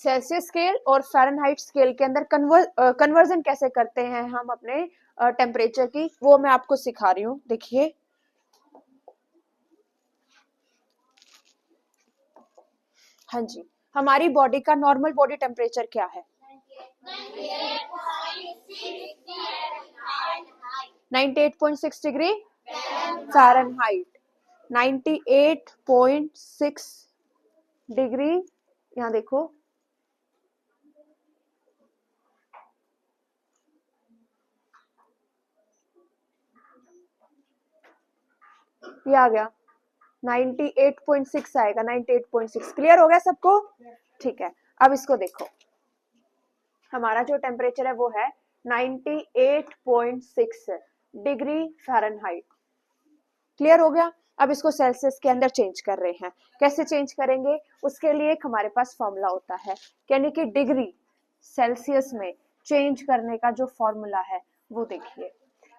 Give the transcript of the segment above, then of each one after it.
Celsius scale और Fahrenheit scale के अंदर कन्वर्जन कैसे करते हैं हम अपने टेम्परेचर की, वो मैं आपको सिखा रही हूँ। देखिए हाँ जी, हमारी बॉडी का नॉर्मल बॉडी टेम्परेचर क्या है? 98.6 डिग्री फ़ारेनहाइट। 98.6 डिग्री, यहाँ देखो ये आ गया 98.6 आएगा। 98.6 क्लियर हो गया सबको? ठीक है, अब इसको देखो, हमारा जो टेम्परेचर है वो है 98.6 डिग्री फ़ारेनहाइट। क्लियर हो गया? अब इसको सेल्सियस के अंदर चेंज कर रहे हैं। कैसे चेंज करेंगे? उसके लिए एक हमारे पास फॉर्मूला होता है, यानी कि डिग्री सेल्सियस में चेंज करने का जो फॉर्मूला है वो देखिए।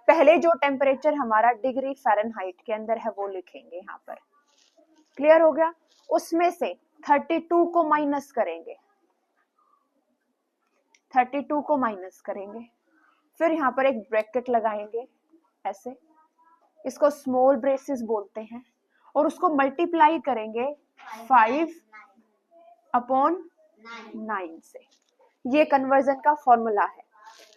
पहले जो टेम्परेचर हमारा डिग्री फ़ारेनहाइट के अंदर है वो लिखेंगे यहाँ पर। क्लियर हो गया? उसमें से 32 को माइनस करेंगे, 32 को माइनस करेंगे, फिर यहाँ पर एक ब्रैकेट लगाएंगे ऐसे, इसको स्मॉल ब्रेसेस बोलते हैं, और उसको मल्टीप्लाई करेंगे 5/9 से। ये कन्वर्जन का फॉर्मूला है,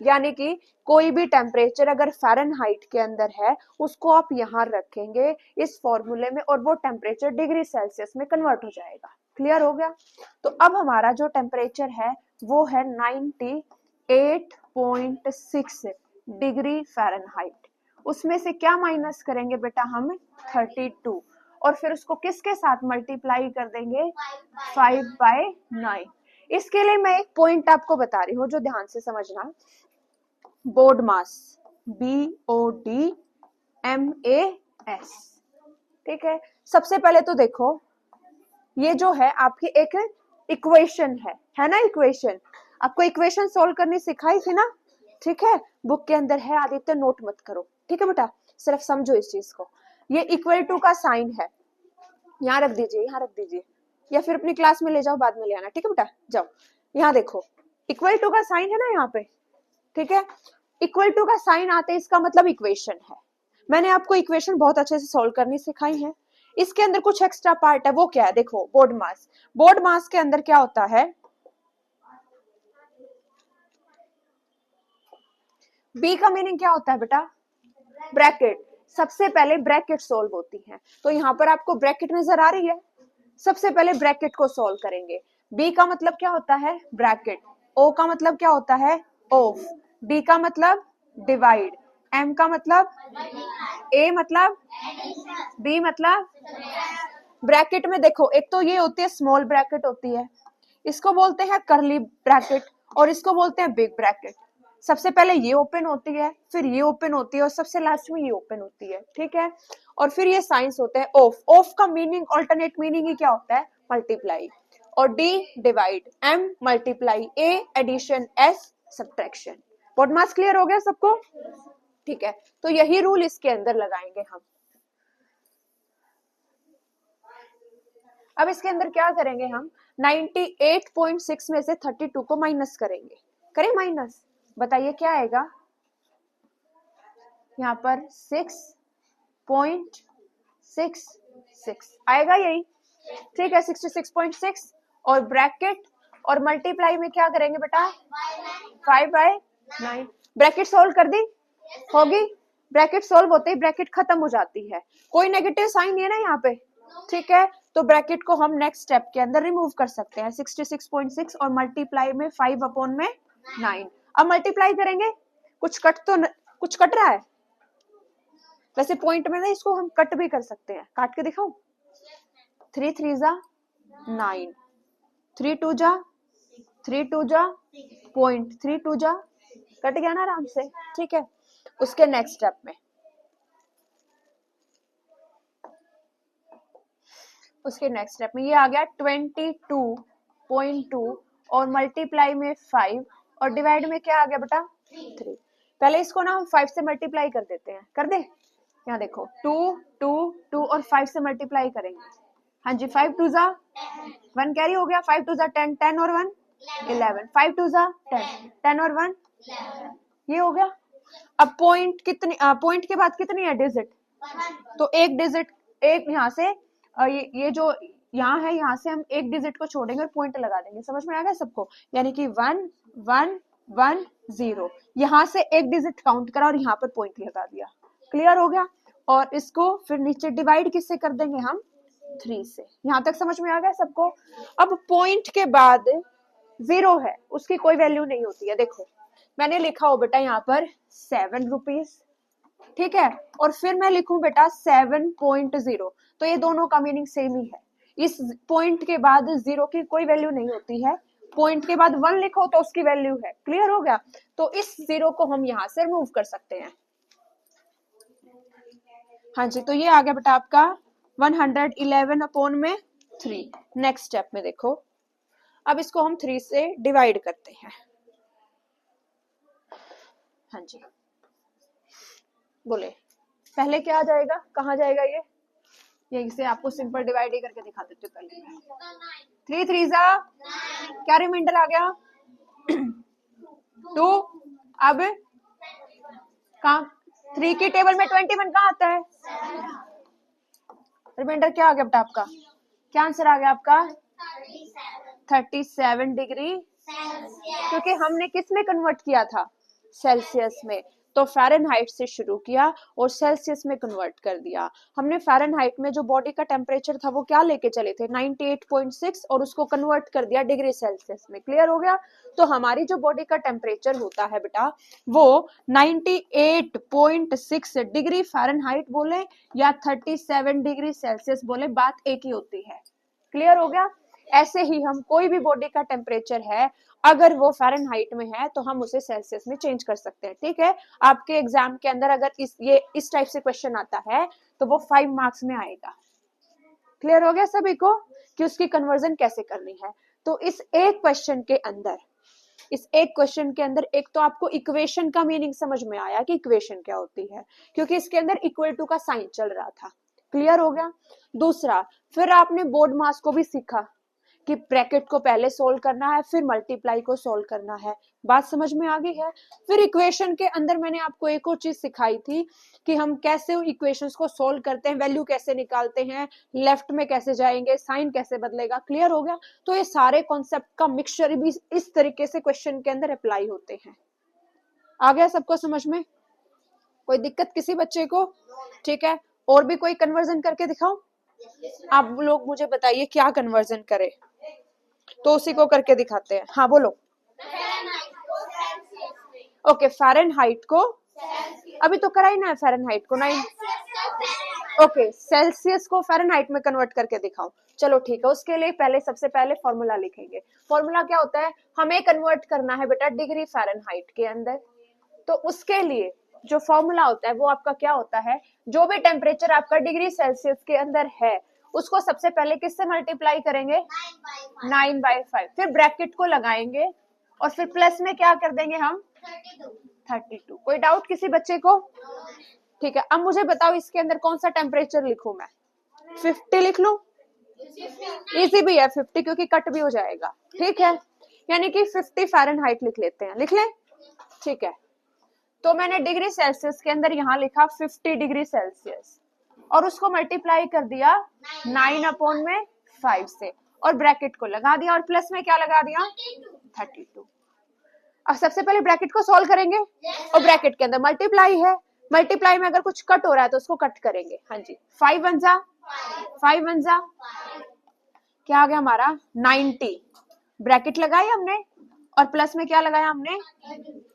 यानी कि कोई भी टेम्परेचर अगर फ़ारेनहाइट के अंदर है उसको आप यहाँ रखेंगे इस फॉर्मूले में, और वो टेम्परेचर डिग्री सेल्सियस में कन्वर्ट हो जाएगा। क्लियर हो गया? तो अब हमारा जो टेम्परेचर है वो है 98.6 डिग्री फ़ारेनहाइट। उसमें से क्या माइनस करेंगे बेटा हम? 32, और फिर उसको किसके साथ मल्टीप्लाई कर देंगे? 5/9। इसके लिए मैं एक पॉइंट आपको बता रही हूँ जो ध्यान से समझना। बोर्ड मास, BODMAS, ठीक है। सबसे पहले तो देखो, ये जो है आपकी एक इक्वेशन है ना? इक्वेशन, आपको इक्वेशन सोल्व करनी सिखाई थी ना? ठीक है, बुक के अंदर है, आदित्य नोट मत करो, ठीक है बेटा, सिर्फ समझो इस चीज को। ये इक्वल टू का साइन है, यहाँ रख दीजिए, यहाँ रख दीजिए, या फिर अपनी क्लास में ले जाओ, बाद में ले आना, ठीक है बेटा। जाओ, यहाँ देखो, इक्वल टू का साइन है ना यहाँ पे, ठीक है। इक्वल टू का साइन आते इसका मतलब इक्वेशन है। मैंने आपको इक्वेशन बहुत अच्छे से सोल्व करनी सिखाई है। इसके अंदर कुछ एक्स्ट्रा पार्ट है, वो क्या है? देखो, बोर्ड मास। बोर्ड मास के अंदर क्या होता है? बी का मीनिंग क्या होता है बेटा? ब्रैकेट। सबसे पहले ब्रैकेट सोल्व होती है, तो यहाँ पर आपको ब्रैकेट नजर आ रही है। सबसे पहले ब्रैकेट को सोल्व करेंगे। बी का मतलब क्या होता है? ब्रैकेट। ओ का मतलब क्या होता है? ऑफ। डी का मतलब डिवाइड। एम का मतलब, ए मतलब, बी मतलब। ब्रैकेट में देखो, एक तो ये होती है स्मॉल ब्रैकेट होती है, इसको बोलते हैं करली ब्रैकेट, और इसको बोलते हैं बिग ब्रैकेट। सबसे पहले ये ओपन होती है, फिर ये ओपन होती है, और सबसे लास्ट में ये ओपन होती है, ठीक है। और फिर ये साइंस होते हैं ऑफ। ऑफ का मीनिंग, ऑल्टरनेट मीनिंग ही क्या होता है? मल्टीप्लाई। और D divide, M multiply, A addition, S subtraction. What maths clear हो गया सबको? ठीक है, तो यही रूल इसके अंदर लगाएंगे हम। अब इसके अंदर क्या करेंगे हम? 98.6 में से 32 को माइनस करेंगे। करें माइनस, बताइए क्या आएगा? यहाँ पर 6.66 आएगा, यही ठीक है, 66.6। और ब्रैकेट और मल्टीप्लाई में क्या करेंगे बेटा? 5/9। ब्रैकेट सोल्व कर दी होगी? ब्रैकेट सोल्व होते ही ब्रैकेट खत्म हो जाती है, कोई नेगेटिव साइन नहीं है ना यहाँ पे, ठीक है। तो ब्रैकेट को हम नेक्स्ट स्टेप के अंदर रिमूव कर सकते हैं। 66.6 और मल्टीप्लाई में 5/9। अब मल्टीप्लाई करेंगे, कुछ कट रहा है? वैसे पॉइंट में ना इसको हम कट भी कर सकते हैं, काट के दिखाऊं? 3 3 जा 9, 3 2 जा 3 2 जा पॉइंट, 3 2 जा कट गया ना आराम से, ठीक है। उसके नेक्स्ट स्टेप में, ये आ गया 22.2, और मल्टीप्लाई में 5, और डिवाइड में क्या आ गया बेटा? 3। पहले इसको ना हम 5 से मल्टीप्लाई कर देते हैं, कर दे। यहाँ देखो 2 2 2 और 5 से मल्टीप्लाई करेंगे। हाँ जी, 5 2 जा 1 कैरी हो गया, 5 2 जा 10, 10 और 1 11, 5 2 जा 10, 10 और 1 ये हो गया। अब पॉइंट कितनी, पॉइंट के बाद कितनी है डिजिट, तो एक डिजिट, एक यहाँ से ये जो यहाँ है, यहाँ से हम एक डिजिट को छोड़ेंगे और पॉइंट लगा देंगे। समझ में आ गया सबको, यानी कि 1 1 1 0, यहाँ से एक डिजिट काउंट करा और यहाँ पर पॉइंट लगा दिया। क्लियर हो गया। और इसको फिर नीचे डिवाइड किससे कर देंगे हम, 3 से। यहाँ तक समझ में आ गया सबको। अब पॉइंट के बाद 0 है, उसकी कोई वैल्यू नहीं होती है। देखो मैंने लिखा हो बेटा यहाँ पर 7 रुपीज, ठीक है, और फिर मैं लिखूं बेटा 7.0, तो ये दोनों का मीनिंग सेम ही है। इस पॉइंट के बाद 0 की कोई वैल्यू नहीं होती है, पॉइंट के बाद 1 लिखो तो उसकी वैल्यू है। क्लियर हो गया। तो इस 0 को हम यहाँ से रिमूव कर सकते हैं। हाँ जी, तो ये आ गया बेटा आपका 111 अपॉन में 3। नेक्स्ट स्टेप में देखो, अब इसको हम 3 से डिवाइड करते हैं। हाँ जी, बोले पहले क्या आ जाएगा, कहाँ जाएगा ये, यहीं से आपको सिंपल डिवाइड ही करके दिखा देते पहले। 3 3 जा, क्या रिमाइंडर आ गया 2। अब कहाँ 3 की टेबल में 21 कहाँ आता है, रिमाइंडर क्या आ गया बेटा आपका, क्या आंसर आ गया आपका 37 डिग्री, क्योंकि हमने किस में कन्वर्ट किया था, सेल्सियस में। तो फ़ारेनहाइट से शुरू किया और सेल्सियस में कन्वर्ट कर दिया। हमने फ़ारेनहाइट में जो बॉडी का टेम्परेचर था वो क्या लेके चले थे 98.6 और उसको कन्वर्ट कर दिया डिग्री सेल्सियस में। क्लियर हो गया। तो हमारी जो बॉडी का टेम्परेचर होता है बेटा वो 98.6 डिग्री फ़ारेनहाइट बोले या 37 डिग्री सेल्सियस बोले, बात एक ही होती है। क्लियर हो गया। ऐसे ही हम कोई भी बॉडी का टेम्परेचर है, अगर वो फ़ारेनहाइट में है तो हम उसे सेल्सियस में चेंज कर सकते हैं। ठीक है, आपके एग्जाम के अंदर अगर इस टाइप से क्वेश्चन आता है तो वो 5 मार्क्स में आएगा। क्लियर हो गया सभी को कि उसकी कन्वर्जन कैसे करनी है। तो इस एक क्वेश्चन के अंदर एक तो आपको इक्वेशन का मीनिंग समझ में आया कि इक्वेशन क्या होती है, क्योंकि इसके अंदर इक्वल टू का साइन चल रहा था। क्लियर हो गया। दूसरा, फिर आपने बोर्ड मास को भी सीखा कि ब्रैकेट को पहले सोल्व करना है फिर मल्टीप्लाई को सोल्व करना है। बात समझ में आ गई है। फिर इक्वेशन के अंदर मैंने आपको एक और चीज सिखाई थी कि हम कैसे इक्वेशंस को सोल्व करते हैं, वैल्यू कैसे निकालते हैं, लेफ्ट में कैसे जाएंगे, साइन कैसे बदलेगा। क्लियर हो गया। तो ये सारे कॉन्सेप्ट का मिक्सचर भी इस तरीके से क्वेश्चन के अंदर अप्लाई होते हैं। आ गया सबको समझ में, कोई दिक्कत किसी बच्चे को? ठीक है, और भी कोई कन्वर्जन करके दिखाओ। आप लोग मुझे बताइए क्या कन्वर्जन करे, तो उसी को करके दिखाते हैं। हाँ बोलो। ओके, फ़ारेनहाइट को अभी तो करा ही ना है, फ़ारेनहाइट को 9। ओके, सेल्सियस को फ़ारेनहाइट में कन्वर्ट करके दिखाओ। चलो ठीक है, उसके लिए पहले सबसे पहले फॉर्मूला लिखेंगे। फॉर्मूला क्या होता है, हमें कन्वर्ट करना है बेटा डिग्री फ़ारेनहाइट के अंदर। तो उसके लिए जो फॉर्मूला होता है वो आपका क्या होता है, जो भी टेम्परेचर आपका डिग्री सेल्सियस के अंदर है उसको सबसे पहले किससे मल्टीप्लाई करेंगे 9/5, फिर ब्रैकेट को लगाएंगे और फिर प्लस में क्या कर देंगे हम 32। कोई डाउट किसी बच्चे को? ठीक है, अब मुझे बताओ इसके अंदर कौन सा टेम्परेचर लिखूं मैं, 50 लिख लूं? इजी भी है 50, क्योंकि कट भी हो जाएगा। ठीक है, यानी कि 50 फ़ारेनहाइट लिख लेते हैं, लिख लें? ठीक है, तो मैंने डिग्री सेल्सियस के अंदर यहाँ लिखा 50 डिग्री सेल्सियस और उसको मल्टीप्लाई कर दिया 9/5 से और ब्रैकेट को लगा दिया और प्लस में क्या लगा दिया 32। अब सबसे पहले ब्रैकेट को सॉल्व करेंगे और ब्रैकेट के अंदर मल्टीप्लाई है, मल्टीप्लाई में अगर कुछ कट हो रहा है तो उसको कट करेंगे। हाँ जी, 5 1 जा 5 1 जा, क्या आ गया हमारा 90, ब्रैकेट लगाई हमने और प्लस में क्या लगाया हमने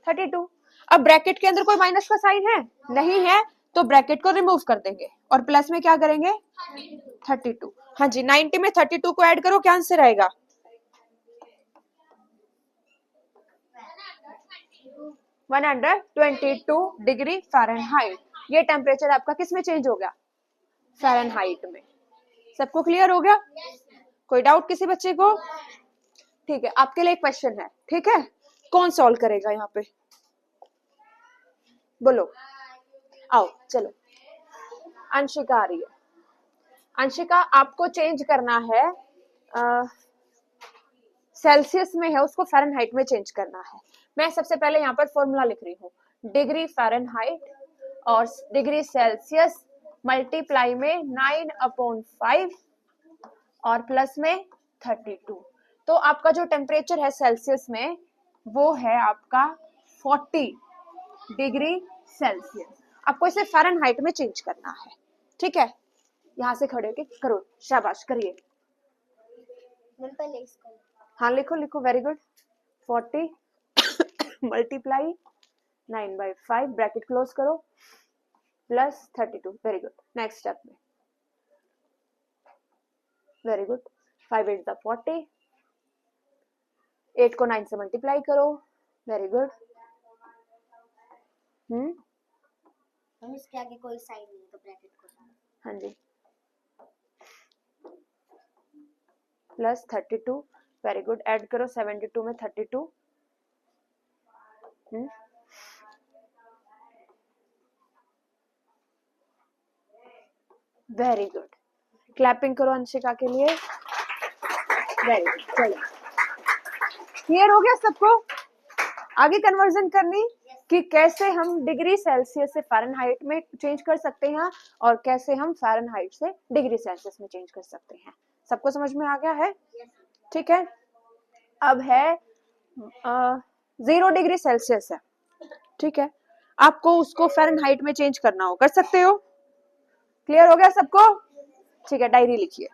32। अब ब्रैकेट के अंदर कोई माइनस का साइन है नहीं है, तो ब्रैकेट को रिमूव कर देंगे और प्लस में क्या करेंगे 32। हाँ जी, 90 में 32 को ऐड करो, क्या आंसर आएगा 122 डिग्री फ़ारेनहाइट। ये टेम्परेचर आपका किस में चेंज हो गया, फ़ारेनहाइट में। सबको क्लियर हो गया? कोई डाउट किसी बच्चे को? ठीक है, आपके लिए क्वेश्चन है। ठीक है, कौन सॉल्व करेगा यहाँ पे, बोलो। आओ चलो, अंशिका आ रही है। अंशिका, आपको चेंज करना है सेल्सियस में है उसको फ़ारेनहाइट में चेंज करना है। मैं सबसे पहले यहाँ पर फॉर्मूला लिख रही हूँ, डिग्री फ़ारेनहाइट और डिग्री सेल्सियस मल्टीप्लाई में 9/5 और प्लस में 32। तो आपका जो टेम्परेचर है सेल्सियस में वो है आपका 40 डिग्री सेल्सियस। आपको इसे फ़ारेनहाइट में चेंज करना है, ठीक है। यहाँ से खड़े होके करो, शाबाश करिए। हाँ लिखो लिखो, very good. 40 multiply 9/5 bracket close करो plus 32, very good. Next step में, वेरी गुड। 5 8 द 40, 8 को 9 से मल्टीप्लाई करो, वेरी गुड। हम इसके आगे कोई साइन नहीं तो ब्रैकेट को, हाँ जी, प्लस 32, वेरी गुड। ऐड करो 72 में 32, वेरी गुड। क्लैपिंग करो अंशिका के लिए, वेरी गुड। चलो क्लियर हो गया सबको? आगे कन्वर्जन करनी कि कैसे हम डिग्री सेल्सियस से फ़ारेनहाइट में चेंज कर सकते हैं और कैसे हम फ़ारेनहाइट से डिग्री सेल्सियस में चेंज कर सकते हैं। सबको समझ में आ गया है? ठीक है। अब है 0 डिग्री सेल्सियस है, ठीक है। आपको उसको फ़ारेनहाइट में चेंज करना हो, कर सकते हो? क्लियर हो गया सबको? ठीक है, डायरी लिखिए।